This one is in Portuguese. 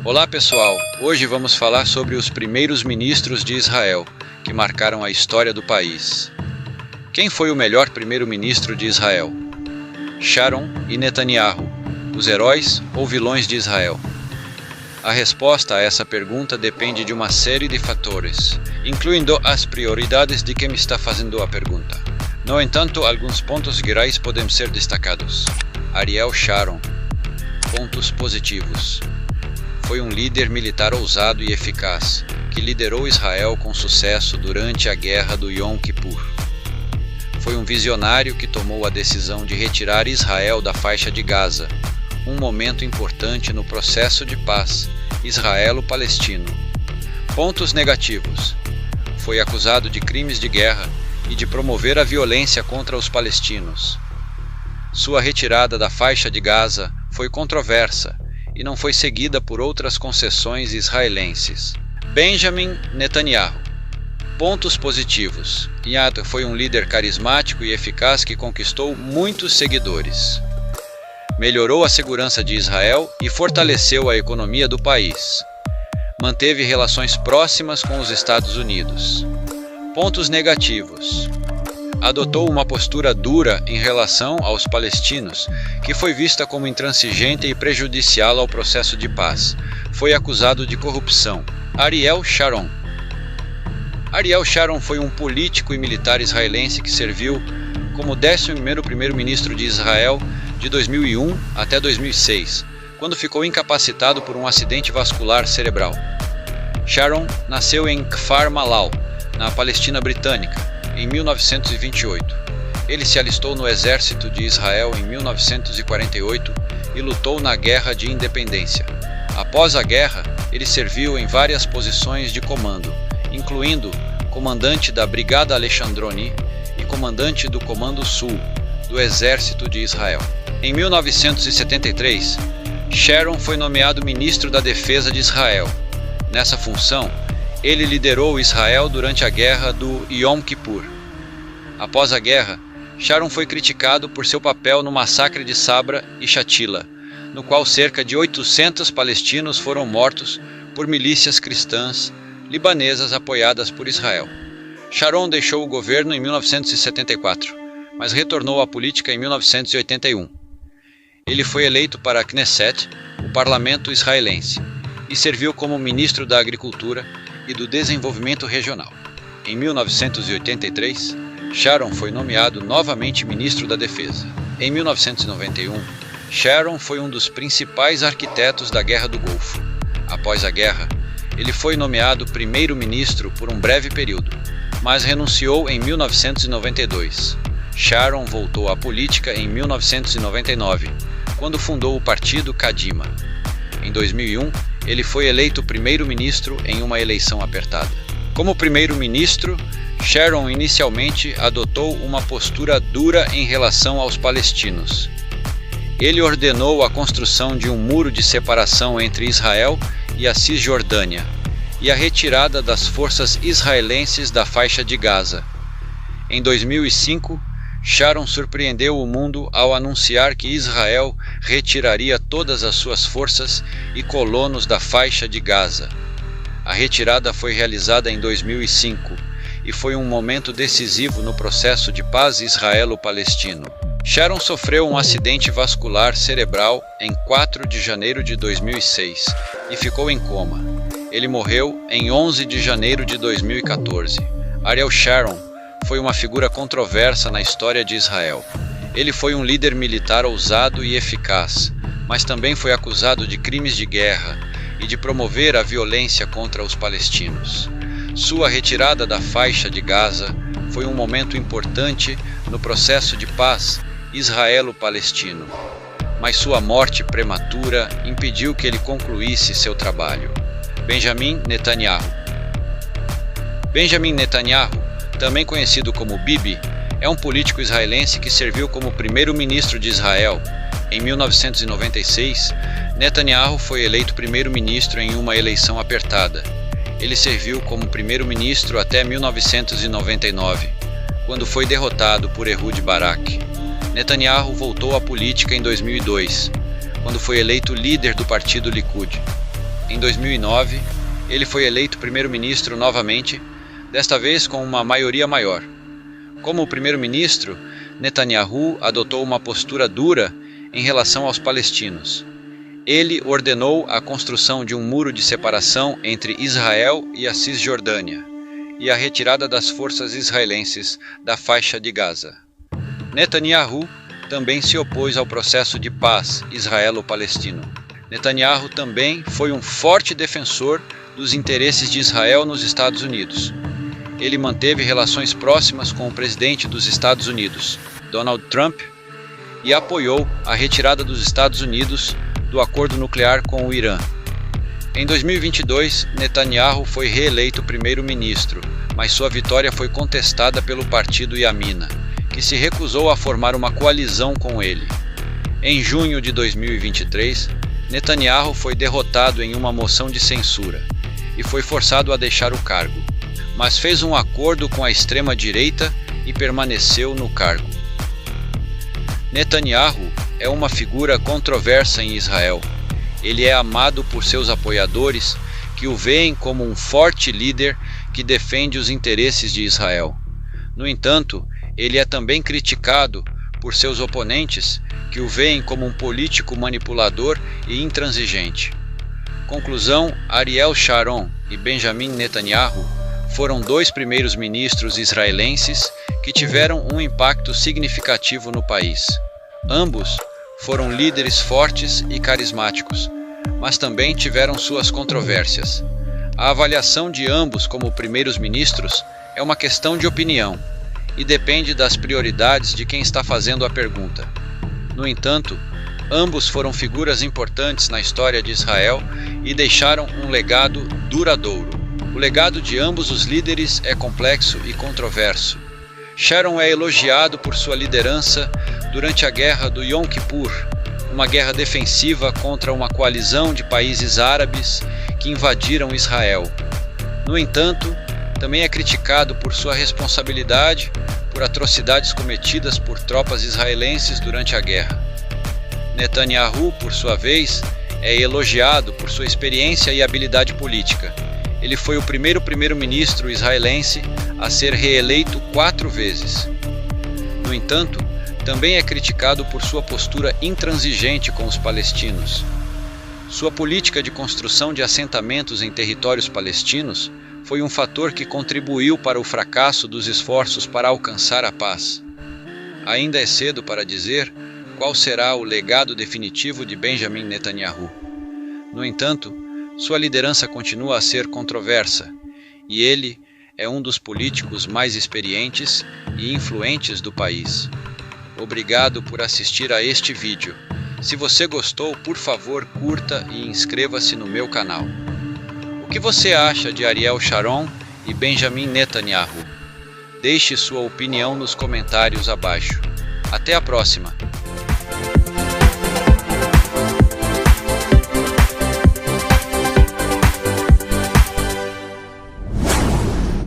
Olá pessoal, hoje vamos falar sobre os primeiros ministros de Israel, que marcaram a história do país. Quem foi o melhor primeiro-ministro de Israel? Sharon e Netanyahu, os heróis ou vilões de Israel? A resposta a essa pergunta depende de uma série de fatores, incluindo as prioridades de quem está fazendo a pergunta. No entanto, alguns pontos gerais podem ser destacados. Ariel Sharon. Pontos positivos. Foi um líder militar ousado e eficaz, que liderou Israel com sucesso durante a Guerra do Yom Kippur. Foi um visionário que tomou a decisão de retirar Israel da faixa de Gaza, um momento importante no processo de paz israelo-palestino. Pontos negativos. Foi acusado de crimes de guerra e de promover a violência contra os palestinos. Sua retirada da faixa de Gaza foi controversa e não foi seguida por outras concessões israelenses. Benjamin Netanyahu. Pontos positivos. Netanyahu foi um líder carismático e eficaz que conquistou muitos seguidores. Melhorou a segurança de Israel e fortaleceu a economia do país. Manteve relações próximas com os Estados Unidos. Pontos negativos. Adotou uma postura dura em relação aos palestinos, que foi vista como intransigente e prejudicial ao processo de paz. Foi acusado de corrupção. Ariel Sharon. Ariel Sharon foi um político e militar israelense que serviu como 11º primeiro-ministro de Israel de 2001 até 2006, quando ficou incapacitado por um acidente vascular cerebral. Sharon nasceu em Kfar Malal, na Palestina Britânica, em 1928. Ele se alistou no exército de Israel em 1948 e lutou na Guerra de Independência. Após a guerra, ele serviu em várias posições de comando, incluindo comandante da Brigada Alexandroni e comandante do Comando Sul, do Exército de Israel. Em 1973, Sharon foi nomeado ministro da Defesa de Israel. Nessa função, ele liderou Israel durante a Guerra do Yom Kippur. Após a guerra, Sharon foi criticado por seu papel no massacre de Sabra e Shatila, no qual cerca de 800 palestinos foram mortos por milícias cristãs libanesas apoiadas por Israel. Sharon deixou o governo em 1974, mas retornou à política em 1981. Ele foi eleito para a Knesset, o parlamento israelense, e serviu como ministro da Agricultura e do Desenvolvimento Regional. Em 1983, Sharon foi nomeado novamente ministro da Defesa. Em 1991, Sharon foi um dos principais arquitetos da Guerra do Golfo. Após a guerra, ele foi nomeado primeiro-ministro por um breve período, mas renunciou em 1992. Sharon voltou à política em 1999, quando fundou o partido Kadima. Em 2001, ele foi eleito primeiro-ministro em uma eleição apertada. Como primeiro-ministro, Sharon inicialmente adotou uma postura dura em relação aos palestinos. Ele ordenou a construção de um muro de separação entre Israel e a Cisjordânia e a retirada das forças israelenses da faixa de Gaza. Em 2005, Sharon surpreendeu o mundo ao anunciar que Israel retiraria todas as suas forças e colonos da faixa de Gaza. A retirada foi realizada em 2005 e foi um momento decisivo no processo de paz israelo-palestino. Sharon sofreu um acidente vascular cerebral em 4 de janeiro de 2006 e ficou em coma. Ele morreu em 11 de janeiro de 2014. Ariel Sharon foi uma figura controversa na história de Israel. Ele foi um líder militar ousado e eficaz, mas também foi acusado de crimes de guerra e de promover a violência contra os palestinos. Sua retirada da faixa de Gaza foi um momento importante no processo de paz israelo-palestino, mas sua morte prematura impediu que ele concluísse seu trabalho. Benjamin Netanyahu. Benjamin Netanyahu, também conhecido como Bibi, é um político israelense que serviu como primeiro-ministro de Israel. Em 1996, Netanyahu foi eleito primeiro-ministro em uma eleição apertada. Ele serviu como primeiro-ministro até 1999, quando foi derrotado por Ehud Barak. Netanyahu voltou à política em 2002, quando foi eleito líder do partido Likud. em 2009, ele foi eleito primeiro-ministro novamente, desta vez com uma maioria maior. Como primeiro-ministro, Netanyahu adotou uma postura dura em relação aos palestinos. Ele ordenou a construção de um muro de separação entre Israel e a Cisjordânia e a retirada das forças israelenses da faixa de Gaza. Netanyahu também se opôs ao processo de paz israelo-palestino. Netanyahu também foi um forte defensor dos interesses de Israel nos Estados Unidos. Ele manteve relações próximas com o presidente dos Estados Unidos, Donald Trump, e apoiou a retirada dos Estados Unidos do acordo nuclear com o Irã. Em 2022, Netanyahu foi reeleito primeiro-ministro, mas sua vitória foi contestada pelo partido Yamina, que se recusou a formar uma coalizão com ele. Em junho de 2023, Netanyahu foi derrotado em uma moção de censura e foi forçado a deixar o cargo, mas fez um acordo com a extrema-direita e permaneceu no cargo. Netanyahu é uma figura controversa em Israel. Ele é amado por seus apoiadores, que o veem como um forte líder que defende os interesses de Israel. No entanto, ele é também criticado por seus oponentes, que o veem como um político manipulador e intransigente. Conclusão: Ariel Sharon e Benjamin Netanyahu foram dois primeiros ministros israelenses que tiveram um impacto significativo no país. Ambos foram líderes fortes e carismáticos, mas também tiveram suas controvérsias. A avaliação de ambos como primeiros ministros é uma questão de opinião e depende das prioridades de quem está fazendo a pergunta. No entanto, ambos foram figuras importantes na história de Israel e deixaram um legado duradouro. O legado de ambos os líderes é complexo e controverso. Sharon é elogiado por sua liderança durante a guerra do Yom Kippur, uma guerra defensiva contra uma coalizão de países árabes que invadiram Israel. No entanto, também é criticado por sua responsabilidade por atrocidades cometidas por tropas israelenses durante a guerra. Netanyahu, por sua vez, é elogiado por sua experiência e habilidade política. Ele foi o primeiro primeiro-ministro israelense a ser reeleito 4 vezes. No entanto, também é criticado por sua postura intransigente com os palestinos. Sua política de construção de assentamentos em territórios palestinos foi um fator que contribuiu para o fracasso dos esforços para alcançar a paz. Ainda é cedo para dizer qual será o legado definitivo de Benjamin Netanyahu. No entanto, sua liderança continua a ser controversa, e ele é um dos políticos mais experientes e influentes do país. Obrigado por assistir a este vídeo. Se você gostou, por favor, curta e inscreva-se no meu canal. O que você acha de Ariel Sharon e Benjamin Netanyahu? Deixe sua opinião nos comentários abaixo. Até a próxima!